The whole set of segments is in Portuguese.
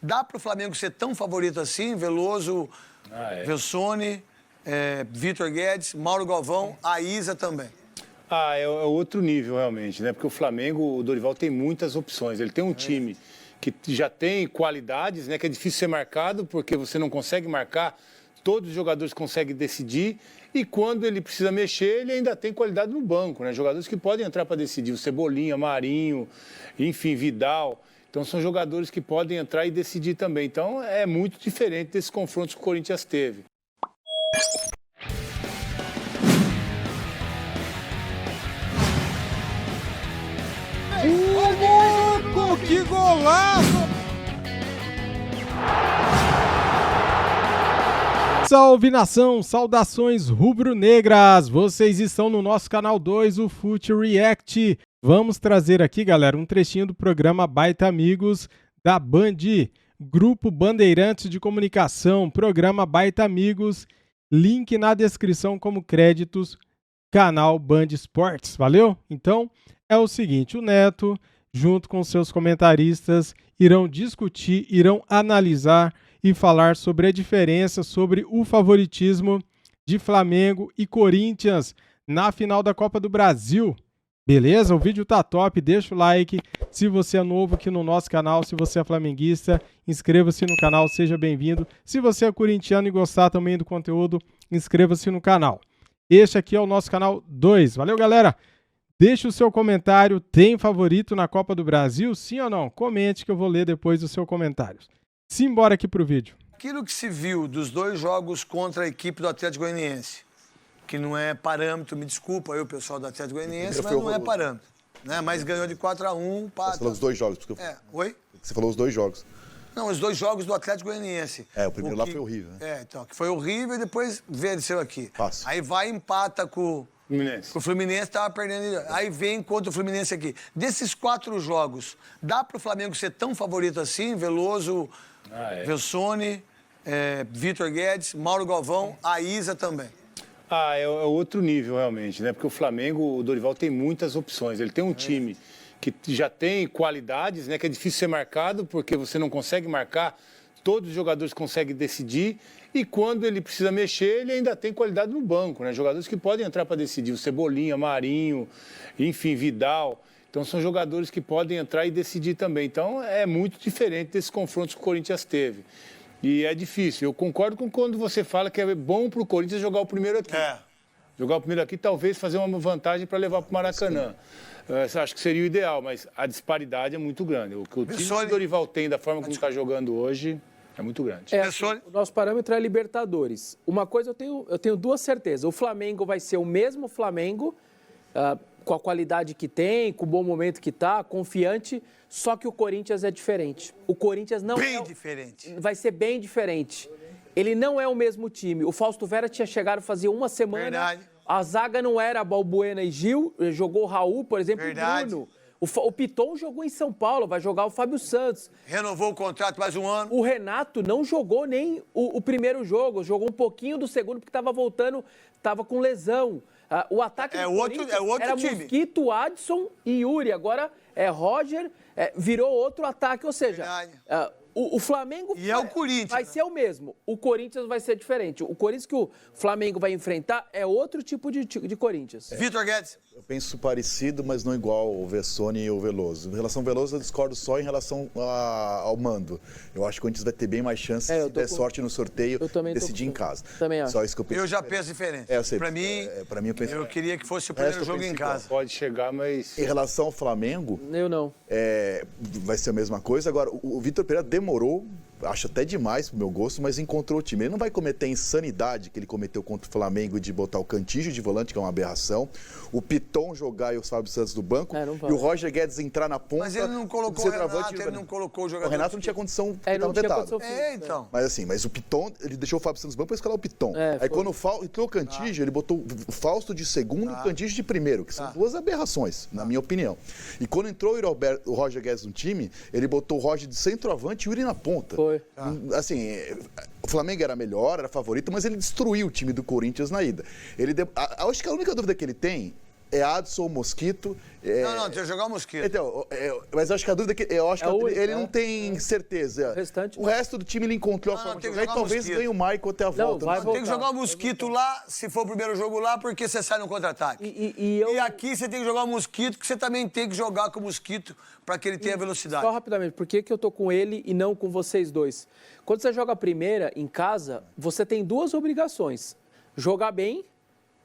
dá para o Flamengo ser tão favorito assim? Veloso, Velsone, Vitor Guedes, Mauro Galvão, a Isa também. É outro nível, realmente, né? Porque o Flamengo, o Dorival tem muitas opções. Ele tem um time que já tem qualidades, né? Que é difícil ser marcado, porque você não consegue marcar, todos os jogadores conseguem decidir. E quando ele precisa mexer, ele ainda tem qualidade no banco, né? Jogadores que podem entrar para decidir. O Cebolinha, Marinho, enfim, Vidal. Então, são jogadores que podem entrar e decidir também. Então, é muito diferente desses confrontos que o Corinthians teve. Louco, que golaço! Salve nação, saudações rubro-negras! Vocês estão no nosso canal 2, o Fute React. Vamos trazer aqui, galera, um trechinho do programa Baita Amigos da Band, Grupo Bandeirantes de Comunicação, programa Baita Amigos, link na descrição como créditos, canal Band Esportes, valeu? Então, é o seguinte, o Neto, junto com seus comentaristas, irão discutir, irão analisar e falar sobre a diferença, sobre o favoritismo de Flamengo e Corinthians na final da Copa do Brasil. Beleza? O vídeo tá top, deixa o like. Se você é novo aqui no nosso canal, se você é flamenguista, inscreva-se no canal, seja bem-vindo. Se você é corintiano e gostar também do conteúdo, inscreva-se no canal. Este aqui é o nosso canal 2. Valeu, galera! Deixe o seu comentário. Tem favorito na Copa do Brasil? Sim ou não? Comente que eu vou ler depois o seu comentário. Simbora aqui pro vídeo. Aquilo que se viu dos dois jogos contra a equipe do Atlético Goianiense, que não é parâmetro, me desculpa aí o pessoal do Atlético Goianiense, mas não é parâmetro. Né? Mas ganhou de 4-1. Você falou dos dois jogos. Porque Oi? Você falou os dois jogos. Não, os dois jogos do Atlético Goianiense. O primeiro lá foi horrível, né? Então, que foi horrível e depois venceu aqui. Fácil. Aí vai e empata com Fluminense. O Fluminense tava perdendo. Aí vem contra o Fluminense aqui. Desses 4 jogos, dá pro Flamengo ser tão favorito assim? Veloso, Velsone, Vitor Guedes, Mauro Galvão, a Isa também. É outro nível, realmente, né? Porque o Flamengo, o Dorival tem muitas opções. Ele tem um time que já tem qualidades, né? Que é difícil ser marcado, porque você não consegue marcar, todos os jogadores conseguem decidir. E quando ele precisa mexer, ele ainda tem qualidade no banco, né? Jogadores que podem entrar para decidir. O Cebolinha, Marinho, enfim, Vidal. Então, são jogadores que podem entrar e decidir também. Então, é muito diferente desses confrontos que o Corinthians teve. E é difícil. Eu concordo com quando você fala que é bom para o Corinthians jogar o primeiro aqui. Jogar o primeiro aqui, talvez fazer uma vantagem para levar para o Maracanã. Acho que seria o ideal, mas a disparidade é muito grande. O que o time do Dorival tem, da forma como está jogando hoje, é muito grande. O nosso parâmetro é Libertadores. Uma coisa eu tenho duas certezas. O Flamengo vai ser o mesmo Flamengo, com a qualidade que tem, com o bom momento que está, confiante, só que o Corinthians é diferente. O Corinthians não diferente. Vai ser bem diferente. Ele não é o mesmo time. O Fausto Vera tinha chegado fazia uma semana. Verdade. A zaga não era Balbuena e Gil, jogou o Raul, por exemplo, Verdade. e Bruno. O Piton jogou em São Paulo, vai jogar o Fábio Santos. Renovou o contrato mais um ano. O Renato não jogou nem o primeiro jogo, jogou um pouquinho do segundo porque estava voltando, estava com lesão. O ataque do Corinthians era time. Mosquito, Adson e Yuri. Agora é Roger, virou outro ataque. Ou seja, o Flamengo o Corinthians, vai ser o mesmo. O Corinthians vai ser diferente. O Corinthians que o Flamengo vai enfrentar é outro tipo de Corinthians. Vitor Guedes. Eu penso parecido, mas não igual o Velsone e o Veloso. Em relação ao Veloso, eu discordo só em relação ao mando. Eu acho que o Corinthians vai ter bem mais chance, se der sorte no sorteio, decidir em casa. Também acho. Só isso que eu penso. Eu já penso diferente. Eu sei. Pra mim, eu penso. Eu queria que fosse o primeiro jogo em casa. Pode chegar, mas... Em relação ao Flamengo... Eu não. Vai ser a mesma coisa. Agora, o Vitor Pereira demorou, acho até demais pro meu gosto, mas encontrou o time. Ele não vai cometer a insanidade que ele cometeu contra o Flamengo de botar o Cantígio de volante, que é uma aberração, o Piton jogar e o Fábio Santos do banco, e o Roger Guedes entrar na ponta. Mas ele não colocou o Renato, ele não colocou o jogador. O Renato não tinha condição, não tinha condição então. Mas o Piton, ele deixou o Fábio Santos do banco para escalar o Piton. Aí quando entrou o Cantígio, ele botou o Fausto de segundo e o Cantígio de primeiro, que são duas aberrações, na minha opinião. E quando entrou o Roger Guedes no time, ele botou o Roger de centroavante e o Yuri na ponta. Foi. Assim, o Flamengo era melhor, era favorito, mas ele destruiu o time do Corinthians na ida. Acho que a única dúvida que ele tem é Adson ou Mosquito. Não, tem que jogar o Mosquito. Então, mas acho que a dúvida é que eu acho que ele não tem certeza. O resto do time ele encontrou a forma de jogar e talvez ganhe o Michael até a volta. Tem que jogar o Mosquito lá, se for o primeiro jogo lá, porque você sai no contra-ataque. E aqui você tem que jogar o Mosquito, que você também tem que jogar com o Mosquito para que ele tenha velocidade. Só rapidamente, por que eu tô com ele e não com vocês dois? Quando você joga a primeira em casa, você tem duas obrigações: jogar bem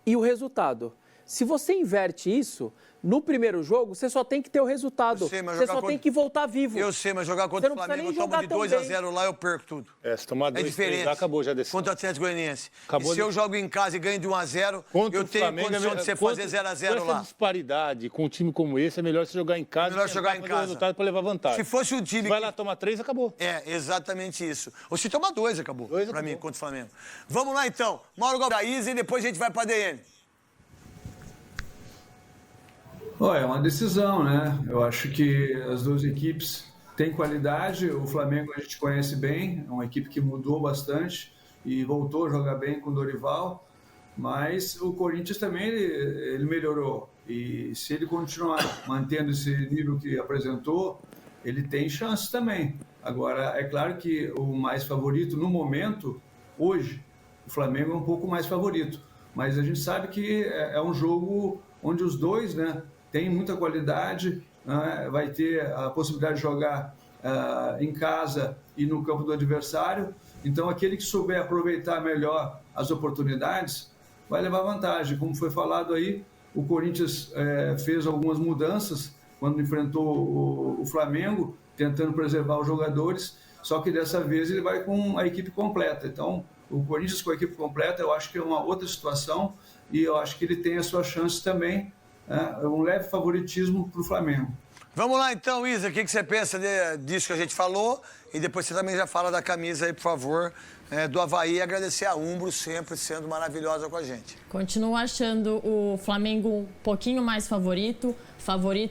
e o resultado. Se você inverte isso, no primeiro jogo, você só tem que ter o resultado. Você só tem que voltar vivo. Eu sei, mas jogar contra o Flamengo, eu tomo de 2-0 lá, eu perco tudo. Se tomar 2, diferente. Já acabou já desse. Contra o Atlético Goianiense. E se eu jogo em casa e ganho de 1-0, eu tenho condição de você fazer 0-0 lá. Com essa disparidade, com um time como esse, é melhor você jogar em casa. Melhor jogar em casa. Resultado para levar vantagem. Se fosse um time... Vai lá tomar 3, acabou. Exatamente isso. Ou se tomar 2, acabou. Para mim, contra o Flamengo. Vamos lá, então. Mauro Galvez e depois a gente vai para a DN. É uma decisão, né? Eu acho que as duas equipes têm qualidade. O Flamengo a gente conhece bem, é uma equipe que mudou bastante e voltou a jogar bem com o Dorival. Mas o Corinthians também ele melhorou. E se ele continuar mantendo esse nível que apresentou, ele tem chance também. Agora, é claro que o mais favorito no momento, hoje, o Flamengo é um pouco mais favorito. Mas a gente sabe que é um jogo onde os dois, né, tem muita qualidade, né? Vai ter a possibilidade de jogar em casa e no campo do adversário. Então, aquele que souber aproveitar melhor as oportunidades vai levar vantagem. Como foi falado aí, o Corinthians fez algumas mudanças quando enfrentou o Flamengo, tentando preservar os jogadores, só que dessa vez ele vai com a equipe completa. Então, o Corinthians com a equipe completa, eu acho que é uma outra situação e eu acho que ele tem a sua chance também. Um leve favoritismo para o Flamengo. Vamos lá então, Isa, o que você pensa disso que a gente falou? E depois você também já fala da camisa aí, por favor, do Avaí, e agradecer a Umbro sempre sendo maravilhosa com a gente. Continuo achando o Flamengo um pouquinho mais favorito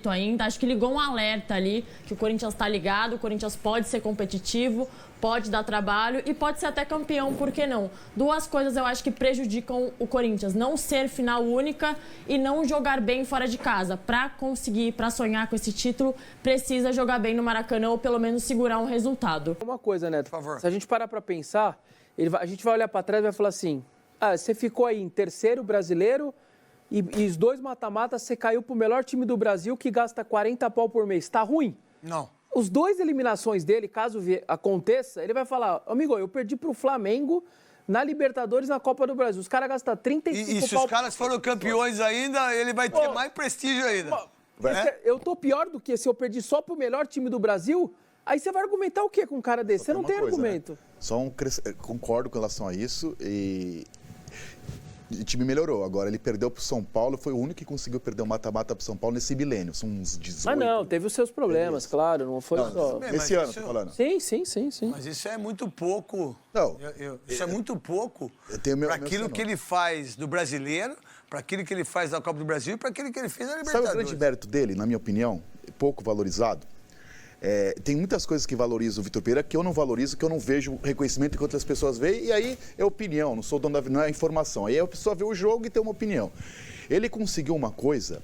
ainda. Acho que ligou um alerta ali, que o Corinthians está ligado, o Corinthians pode ser competitivo, pode dar trabalho e pode ser até campeão, por que não? Duas coisas eu acho que prejudicam o Corinthians: não ser final única e não jogar bem fora de casa. Para conseguir, para sonhar com esse título, precisa jogar bem no Maracanã ou pelo menos segurar um resultado. Uma coisa, Neto, por favor. Se a gente parar para pensar, a gente vai olhar para trás e vai falar assim: você ficou aí em terceiro brasileiro e os dois mata-matas, você caiu pro melhor time do Brasil que gasta 40 pau por mês. Tá ruim? Não. Os dois eliminações dele, caso aconteça, ele vai falar: amigo, eu perdi pro Flamengo na Libertadores, na Copa do Brasil. Os caras gastam 35 pau. E se os caras foram campeões ainda, ele vai ter mais prestígio ainda. Eu tô pior do que se eu perdi só pro melhor time do Brasil. Aí você vai argumentar o quê com um cara desse? Você não tem argumento. Né? Concordo com relação a isso e o time melhorou. Agora, ele perdeu pro São Paulo, foi o único que conseguiu perder o mata-mata pro São Paulo nesse milênio. São uns 18. Mas não, teve os seus problemas, claro, não foi só... Esse ano, tô falando. Sim. Mas isso é muito pouco. Não. Isso é muito pouco para aquilo que ele faz do brasileiro, para aquilo que ele faz da Copa do Brasil e para aquilo que ele fez na Libertadores. Sabe o grande mérito dele, na minha opinião? Pouco valorizado. Tem muitas coisas que valorizam o Vitor Pereira que eu não valorizo, que eu não vejo reconhecimento que outras pessoas veem, e aí é opinião, não sou dono não é informação. Aí a pessoa vê o jogo e tem uma opinião. Ele conseguiu uma coisa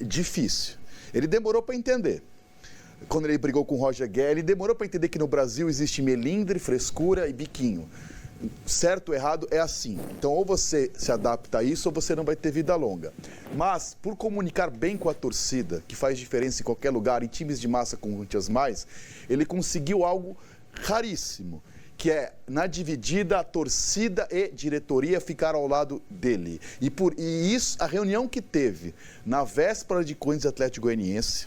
difícil. Ele demorou para entender. Quando ele brigou com o Roger Guedes, ele demorou para entender que no Brasil existe melindre, frescura e biquinho. Certo ou errado é assim. Então, ou você se adapta a isso, ou você não vai ter vida longa. Mas, por comunicar bem com a torcida, que faz diferença em qualquer lugar, em times de massa com muitas mais, ele conseguiu algo raríssimo, que é, na dividida, a torcida e diretoria ficaram ao lado dele. E isso, a reunião que teve na véspera de Corinthians e Atlético Goianiense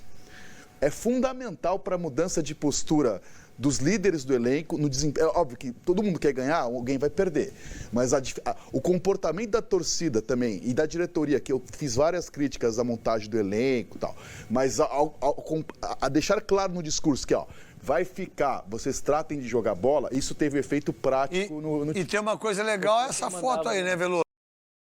é fundamental para a mudança de postura dos líderes do elenco. No desempenho. É óbvio que todo mundo quer ganhar, alguém vai perder. Mas o comportamento da torcida também e da diretoria, que eu fiz várias críticas à montagem do elenco e tal, mas a deixar claro no discurso que, vai ficar, vocês tratem de jogar bola, isso teve efeito prático no E tem uma coisa legal, essa foto aí, né, Veloso?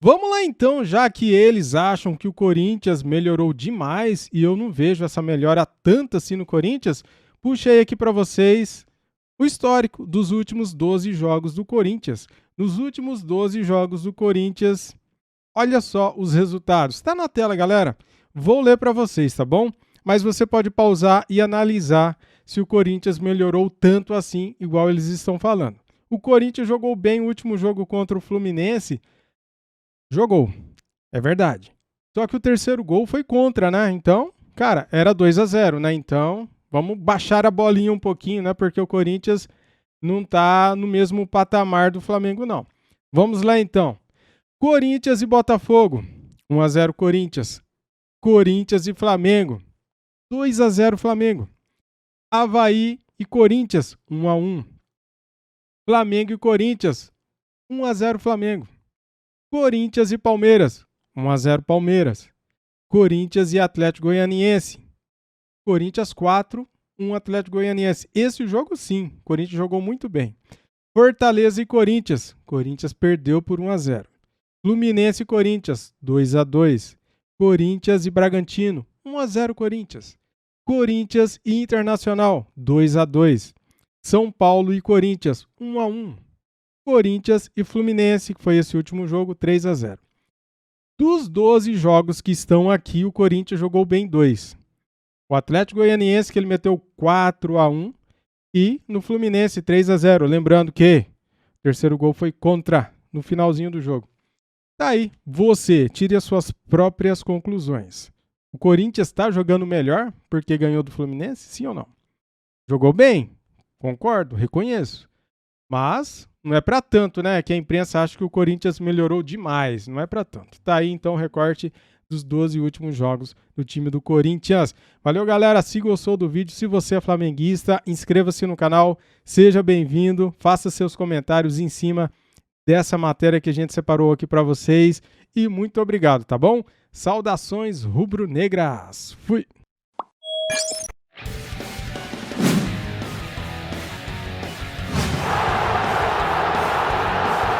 Vamos lá então, já que eles acham que o Corinthians melhorou demais e eu não vejo essa melhora tanto assim no Corinthians, puxei aqui para vocês o histórico dos últimos 12 jogos do Corinthians. Nos últimos 12 jogos do Corinthians, olha só os resultados. Está na tela, galera. Vou ler para vocês, tá bom? Mas você pode pausar e analisar se o Corinthians melhorou tanto assim, igual eles estão falando. O Corinthians jogou bem o último jogo contra o Fluminense. Jogou, é verdade. Só que o terceiro gol foi contra, né? Então, cara, era 2-0, né? Então, vamos baixar a bolinha um pouquinho, né? Porque o Corinthians não tá no mesmo patamar do Flamengo, não. Vamos lá, então. Corinthians e Botafogo. 1-0 Corinthians. Corinthians e Flamengo. 2-0 Flamengo. Avaí e Corinthians. 1-1. Flamengo e Corinthians. 1-0 Flamengo. Corinthians e Palmeiras. 1-0 Palmeiras. Corinthians e Atlético Goianiense. Corinthians 4, 1 Atlético Goianiense. Esse jogo sim, o Corinthians jogou muito bem. Fortaleza e Corinthians. Corinthians perdeu por 1-0. Fluminense e Corinthians. 2-2. Corinthians e Bragantino. 1-0 Corinthians. Corinthians e Internacional. 2-2. São Paulo e Corinthians. 1-1. Corinthians e Fluminense, que foi esse último jogo, 3-0. Dos 12 jogos que estão aqui, o Corinthians jogou bem 2. O Atlético Goianiense, que ele meteu 4-1. E no Fluminense, 3-0. Lembrando que o terceiro gol foi contra, no finalzinho do jogo. Tá aí, você tire as suas próprias conclusões. O Corinthians está jogando melhor porque ganhou do Fluminense? Sim ou não? Jogou bem? Concordo, reconheço. Mas não é para tanto, né? Que a imprensa acha que o Corinthians melhorou demais. Não é para tanto. Tá aí, então, o recorte dos 12 últimos jogos do time do Corinthians. Valeu, galera. Se gostou do vídeo, se você é flamenguista, inscreva-se no canal. Seja bem-vindo. Faça seus comentários em cima dessa matéria que a gente separou aqui para vocês. E muito obrigado, tá bom? Saudações rubro-negras. Fui!